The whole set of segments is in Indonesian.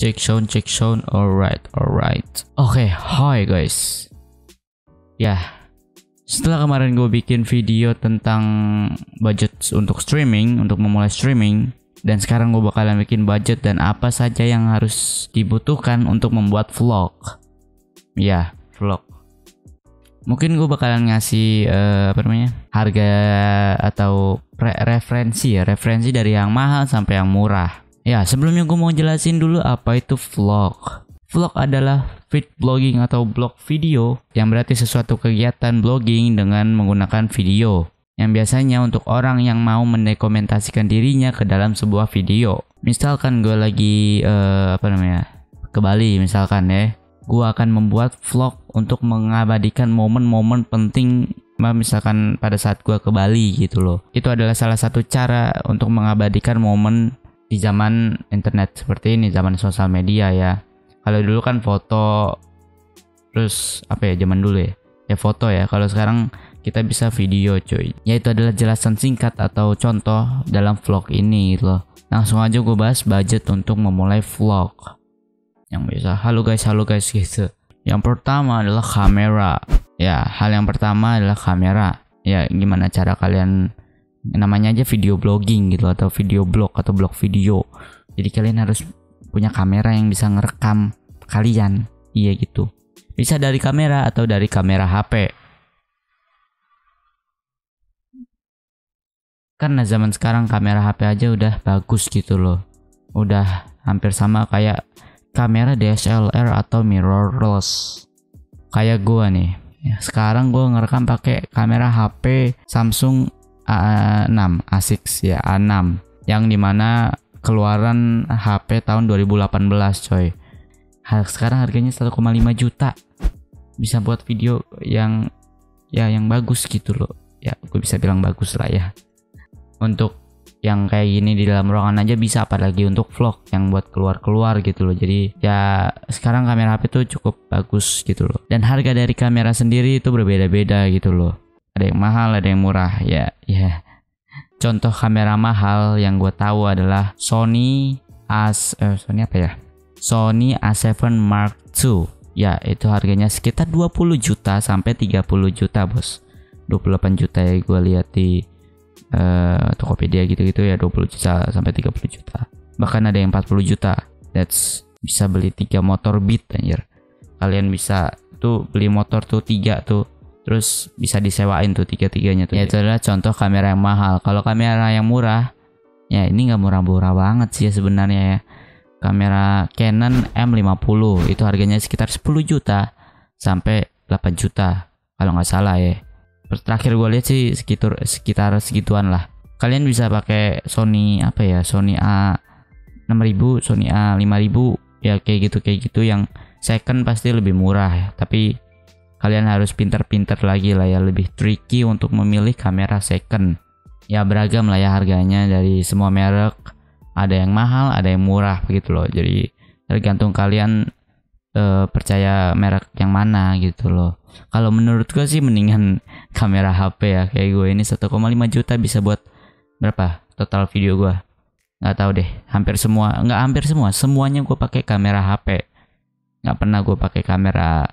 Check sound, alright. Oke, hi guys. Ya, setelah kemarin gue bikin video tentang budget untuk streaming, untuk memulai streaming, dan sekarang gue bakalan bikin budget dan apa saja yang harus dibutuhkan untuk membuat vlog. Ya, vlog. Mungkin gue bakalan ngasih harga atau referensi dari yang mahal sampai yang murah. Ya, sebelumnya gue mau jelasin dulu apa itu vlog. Vlog adalah feed blogging atau blog video, yang berarti sesuatu kegiatan blogging dengan menggunakan video, yang biasanya untuk orang yang mau mendokumentasikan dirinya ke dalam sebuah video. Misalkan gue lagi ke Bali misalkan ya, gue akan membuat vlog untuk mengabadikan momen-momen penting, misalkan pada saat gue ke Bali gitu loh. Itu adalah salah satu cara untuk mengabadikan momen di zaman internet seperti ini, zaman sosial media ya. Kalau dulu kan foto, terus zaman dulu ya foto ya. Kalau sekarang kita bisa video cuy. Yaitu adalah jelasan singkat atau contoh dalam vlog ini gitu loh. Langsung aja gue bahas budget untuk memulai vlog. Yang bisa halo guys gitu. Yang pertama adalah kamera. Ya, hal yang pertama adalah kamera. Ya, gimana cara kalian, namanya aja video blogging gitu atau video blog atau blog video. Jadi kalian harus punya kamera yang bisa ngerekam kalian. Iya gitu. Bisa dari kamera atau dari kamera HP. Karena zaman sekarang kamera HP aja udah bagus gitu loh. Udah hampir sama kayak kamera DSLR atau mirrorless. Kayak gua nih. Ya, sekarang gua ngerekam pakai kamera HP Samsung A6 ya, A6, yang dimana keluaran HP tahun 2018 coy. Sekarang harganya 1,5 juta, bisa buat video yang bagus gitu loh ya. Gue bisa bilang bagus lah ya. Untuk yang kayak gini di dalam ruangan aja bisa, apalagi untuk vlog yang buat keluar gitu loh. Jadi ya sekarang kamera HP tuh cukup bagus gitu loh. Dan harga dari kamera sendiri itu berbeda-beda gitu loh. Ada yang mahal, ada yang murah ya. Contoh kamera mahal yang gue tahu adalah Sony A7 Mark II. Ya, itu harganya sekitar 20 juta sampai 30 juta bos. 28 juta ya gue lihat di Tokopedia gitu-gitu ya, 20 juta sampai 30 juta. Bahkan ada yang 40 juta. That's bisa beli 3 motor Beat anjir. Kalian bisa tuh beli motor tuh 3 tuh. Terus bisa disewain tuh tiga-tiganya tuh. Ya, itu adalah contoh kamera yang mahal. Kalau kamera yang murah, ya ini nggak murah-murah banget sih ya sebenarnya ya. Kamera Canon M50 itu harganya sekitar 10 juta sampai 8 juta kalau nggak salah ya. Terakhir gue lihat sih sekitar segituan lah. Kalian bisa pakai Sony Sony A6000, Sony A5000 ya, kayak gitu yang second pasti lebih murah ya. Tapi kalian harus pinter-pinter lagi lah ya, lebih tricky untuk memilih kamera second. Ya beragam lah ya harganya dari semua merek. Ada yang mahal, ada yang murah begitu loh. Jadi tergantung kalian percaya merek yang mana gitu loh. Kalau menurut gue sih mendingan kamera HP ya. Kayak gue ini 1,5 juta bisa buat berapa total video gue? Nggak tahu deh. Semuanya gue pakai kamera HP. Nggak pernah gue pakai kamera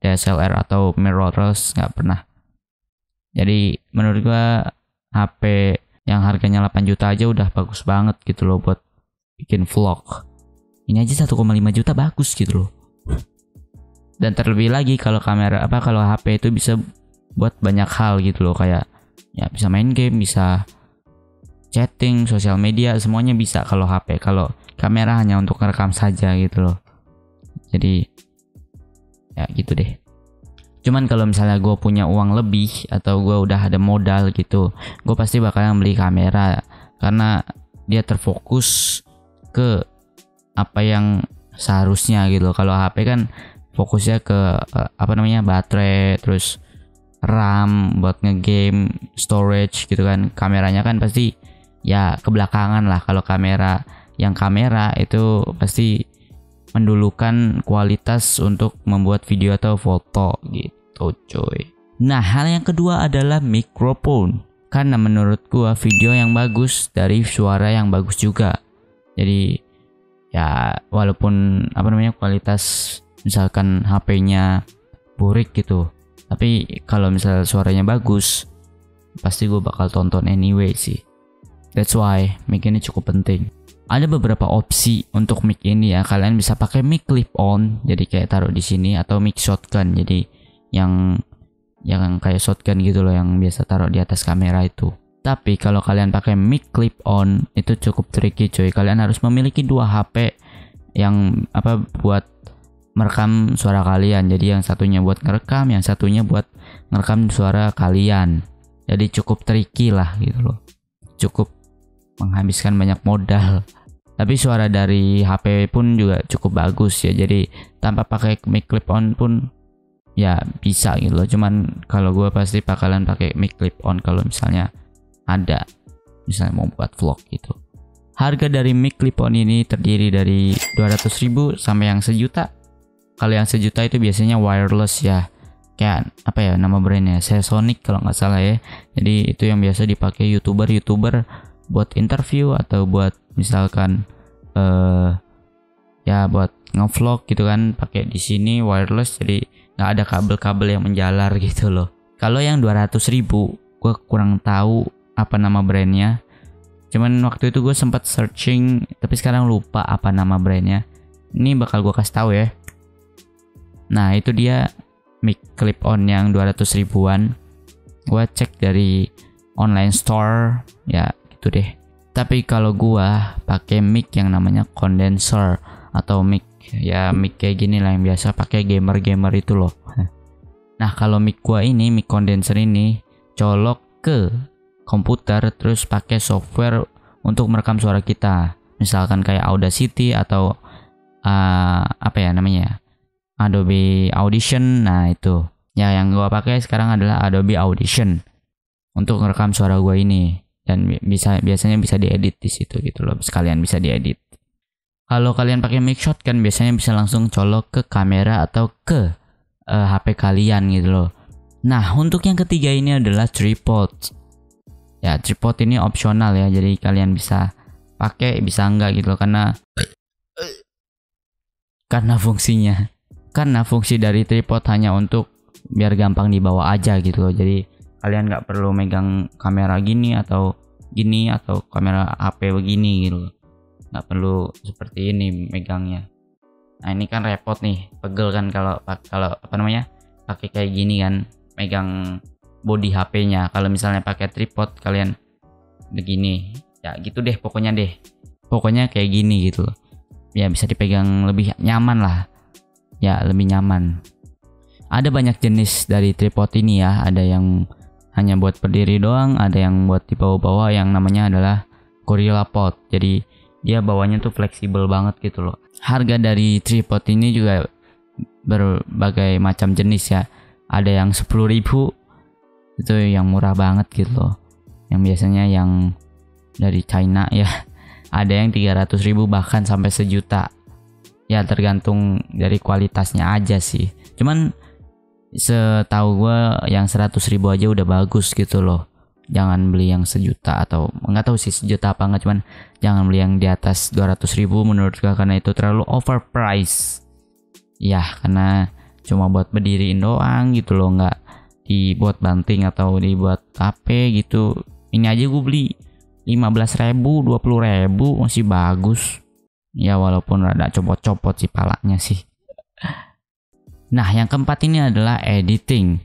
DSLR atau mirrorless, nggak pernah. Jadi menurut gua HP yang harganya 8 juta aja udah bagus banget gitu loh buat bikin vlog. Ini aja 1,5 juta bagus gitu loh. Dan terlebih lagi kalau HP itu bisa buat banyak hal gitu loh, kayak ya bisa main game, bisa chatting, sosial media, semuanya bisa kalau HP. Kalau kamera hanya untuk merekam saja gitu loh. Jadi ya gitu deh. Cuman kalau misalnya gue punya uang lebih atau gue udah ada modal gitu, gue pasti bakalan beli kamera karena dia terfokus ke apa yang seharusnya gitu. Kalau HP kan fokusnya ke baterai, terus RAM buat ngegame, storage gitu kan. Kameranya kan pasti ya kebelakangan lah. Kalau kamera itu pasti mendulukan kualitas untuk membuat video atau foto gitu coy. Nah, hal yang kedua adalah mikrofon. Karena menurut gua video yang bagus dari suara yang bagus juga. Jadi Ya walaupun kualitas misalkan HP-nya burik gitu, tapi kalau misal suaranya bagus pasti gue bakal tonton anyway sih. That's why mic ini cukup penting. Ada beberapa opsi untuk mic ini ya. Kalian bisa pakai mic clip on, jadi kayak taruh di sini, atau mic shotgun, jadi yang kayak shotgun gitu loh, yang biasa taruh di atas kamera itu. Tapi kalau kalian pakai mic clip on itu cukup tricky coy. Kalian harus memiliki 2 HP yang buat merekam suara kalian. Jadi yang satunya buat ngerekam, yang satunya buat ngerekam suara kalian. Jadi cukup tricky lah gitu loh. Cukup menghabiskan banyak modal. Tapi suara dari HP pun juga cukup bagus ya. Jadi tanpa pakai mic clip on pun ya bisa gitu loh. Cuman kalau gue pasti bakalan pakai mic clip on kalau misalnya mau buat vlog gitu. Harga dari mic clip on ini terdiri dari 200.000 sampai yang 1 juta. Kalau yang 1 juta itu biasanya wireless ya, kayak nama brandnya, Seasonic kalau nggak salah ya. Jadi itu yang biasa dipakai youtuber buat interview atau buat misalkan ya buat ngevlog gitu kan, pakai di sini wireless, jadi nggak ada kabel-kabel yang menjalar gitu loh. Kalau yang 200.000 gue kurang tahu apa nama brandnya, cuman waktu itu gue sempat searching tapi sekarang lupa apa nama brandnya. Ini bakal gue kasih tahu ya. Nah itu dia mic clip on yang 200 ribuan. Gue cek dari online store ya gitu deh. Tapi kalau gue pakai mic yang namanya condenser atau mic kayak gini lah, yang biasa pakai gamer itu loh. Nah kalau mic gue ini, mic condenser ini colok ke komputer terus pakai software untuk merekam suara kita, misalkan kayak Audacity atau Adobe Audition. Nah itu ya yang gue pakai sekarang adalah Adobe Audition untuk merekam suara gue ini, dan biasanya bisa diedit di situ gitu loh, sekalian bisa diedit. Kalau kalian pakai mic shotgun biasanya bisa langsung colok ke kamera atau ke HP kalian gitu loh. Nah untuk yang ketiga ini adalah tripod. Ya tripod ini opsional ya, jadi kalian bisa pakai bisa enggak gitu loh, karena fungsi dari tripod hanya untuk biar gampang dibawa aja gitu loh. Jadi kalian nggak perlu megang kamera gini atau kamera HP begini gitu loh. Nggak perlu seperti ini megangnya. Nah ini kan repot nih, pegel kan kalau pakai kayak gini kan, megang body HP-nya. Kalau misalnya pakai tripod kalian begini ya gitu deh, pokoknya kayak gini gitu loh. Ya bisa dipegang lebih nyaman lah ya, lebih nyaman. Ada banyak jenis dari tripod ini ya, ada yang hanya buat berdiri doang, ada yang buat dibawa-bawa, yang namanya adalah Gorilla Pod. Jadi dia bawanya tuh fleksibel banget gitu loh. Harga dari tripod ini juga berbagai macam jenis ya. Ada yang 10.000, itu yang murah banget gitu loh, yang biasanya yang dari China ya. Ada yang 300.000 bahkan sampai 1 juta ya, tergantung dari kualitasnya aja sih. Cuman setahu gue yang 100.000 aja udah bagus gitu loh. Jangan beli yang 1 juta, atau nggak tahu sih 1 juta apa enggak, cuman jangan beli yang di atas 200.000 menurut gue, karena itu terlalu overpriced ya, karena cuma buat berdiriin doang gitu loh, nggak dibuat banting atau dibuat HP gitu. Ini aja gue beli 15.000, 20.000 masih bagus ya, walaupun rada copot-copot sih palanya sih. Nah yang keempat ini adalah editing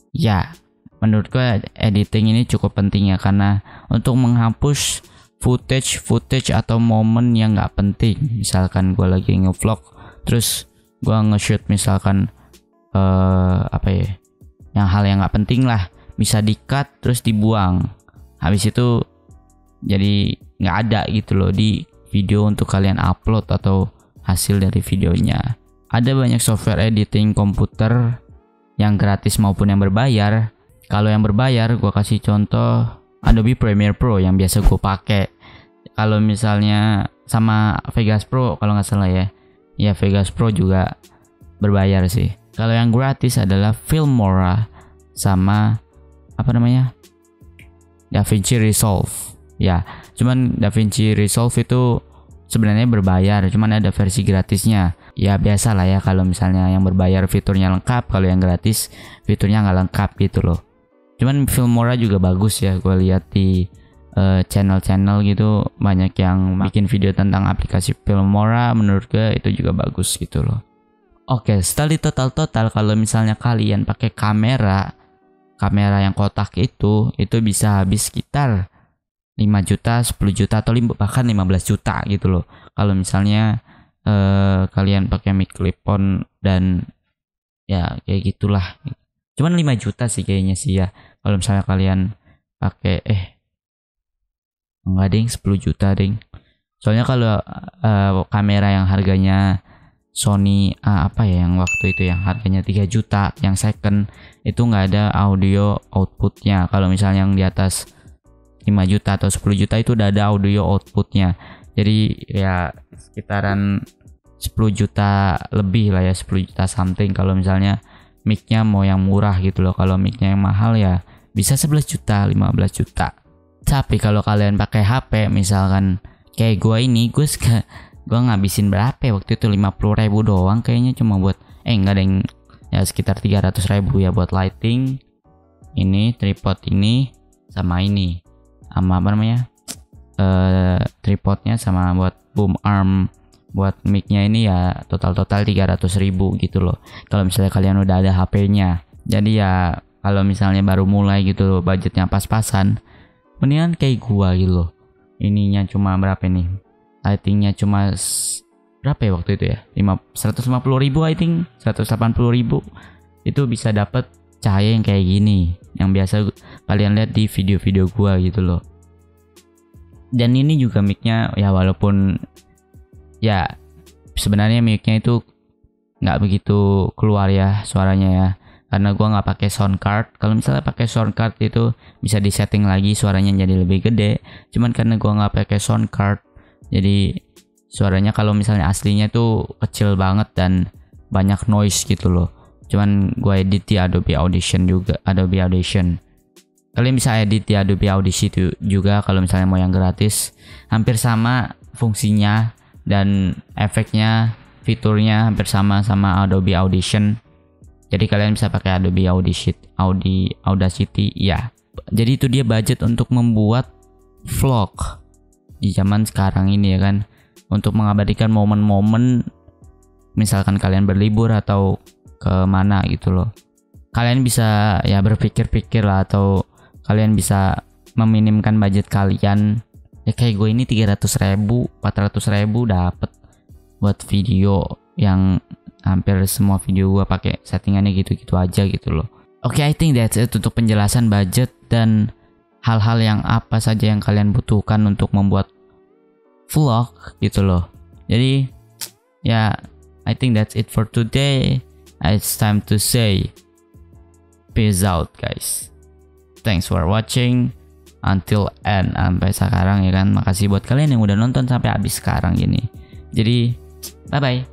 ya. Menurut gue editing ini cukup penting ya, karena untuk menghapus footage atau momen yang nggak penting. Misalkan gue lagi ngevlog terus gue nge-shoot misalkan yang hal yang nggak penting lah, bisa di-cut terus dibuang, habis itu jadi nggak ada gitu loh di video untuk kalian upload atau hasil dari videonya. Ada banyak software editing komputer yang gratis maupun yang berbayar. Kalau yang berbayar gue kasih contoh Adobe Premiere Pro yang biasa gue pakai. Kalau misalnya sama Vegas Pro kalau nggak salah ya Vegas Pro juga berbayar sih. Kalau yang gratis adalah Filmora sama DaVinci Resolve ya. Cuman DaVinci Resolve itu sebenarnya berbayar, cuman ada versi gratisnya. Ya biasa lah ya, kalau misalnya yang berbayar fiturnya lengkap, kalau yang gratis fiturnya nggak lengkap gitu loh. Cuman Filmora juga bagus ya, gue lihat di channel-channel gitu banyak yang bikin video tentang aplikasi Filmora, menurut gue itu juga bagus gitu loh. Oke, setelah di total kalau misalnya kalian pakai kamera yang kotak itu bisa habis sekitar 5 juta, 10 juta atau bahkan 15 juta gitu loh. Kalau misalnya kalian pakai mic clip-on dan ya kayak gitulah. Cuman 5 juta sih kayaknya sih ya. Kalau misalnya kalian pakai enggak ding, 10 juta ding. Soalnya kalau kamera yang harganya Sony apa ya yang waktu itu yang harganya 3 juta yang second itu nggak ada audio outputnya. Kalau misalnya yang di atas 5 juta atau 10 juta itu udah ada audio outputnya. Jadi ya sekitaran 10 juta lebih lah ya, 10 juta something kalau misalnya mic-nya mau yang murah gitu loh. Kalau mic-nya yang mahal ya bisa 11 juta, 15 juta. Tapi kalau kalian pakai HP misalkan kayak gue ngabisin berapa ya waktu itu, 50.000 doang kayaknya cuma buat enggak ada yang ya sekitar 300.000 ya buat lighting ini, tripod ini sama ini, sama apa namanya tripodnya, sama buat boom arm buat mic-nya ini ya total 300.000 gitu loh kalau misalnya kalian udah ada HP-nya. Jadi ya kalau misalnya baru mulai gitu loh, budgetnya pas-pasan, mendingan kayak gua gitu loh. Ininya cuma berapa nih, lightingnya cuma berapa ya waktu itu ya, 150.000 I think, 180.000 itu bisa dapat cahaya yang kayak gini yang biasa kalian lihat di video-video gua gitu loh. Dan ini juga mic-nya ya walaupun ya sebenarnya mic-nya itu nggak begitu keluar ya suaranya ya, karena gua nggak pakai sound card. Kalau misalnya pakai sound card itu bisa disetting lagi suaranya jadi lebih gede, cuman karena gua nggak pakai sound card jadi suaranya kalau misalnya aslinya tuh kecil banget dan banyak noise gitu loh. Cuman gue edit di Adobe Audition juga, Adobe Audition. Kalian bisa edit di Adobe Audition juga kalau misalnya mau yang gratis. Hampir sama fungsinya dan efeknya, fiturnya hampir sama Adobe Audition. Jadi kalian bisa pakai Adobe Audacity ya. Jadi itu dia budget untuk membuat vlog di zaman sekarang ini ya kan, untuk mengabadikan momen-momen misalkan kalian berlibur atau ke mana gitu loh. Kalian bisa ya berpikir-pikir lah, atau kalian bisa meminimkan budget kalian ya, kayak gue ini 300.000 400.000 dapet buat video yang hampir semua video gue pakai settingannya gitu-gitu aja gitu loh. Oke, I think that's it untuk penjelasan budget dan hal-hal yang apa saja yang kalian butuhkan untuk membuat vlog gitu loh. Jadi ya I think that's it for today. It's time to say peace out guys. Thanks for watching until end sampai sekarang ya kan. Makasih buat kalian yang udah nonton sampai habis sekarang ini. Jadi bye bye.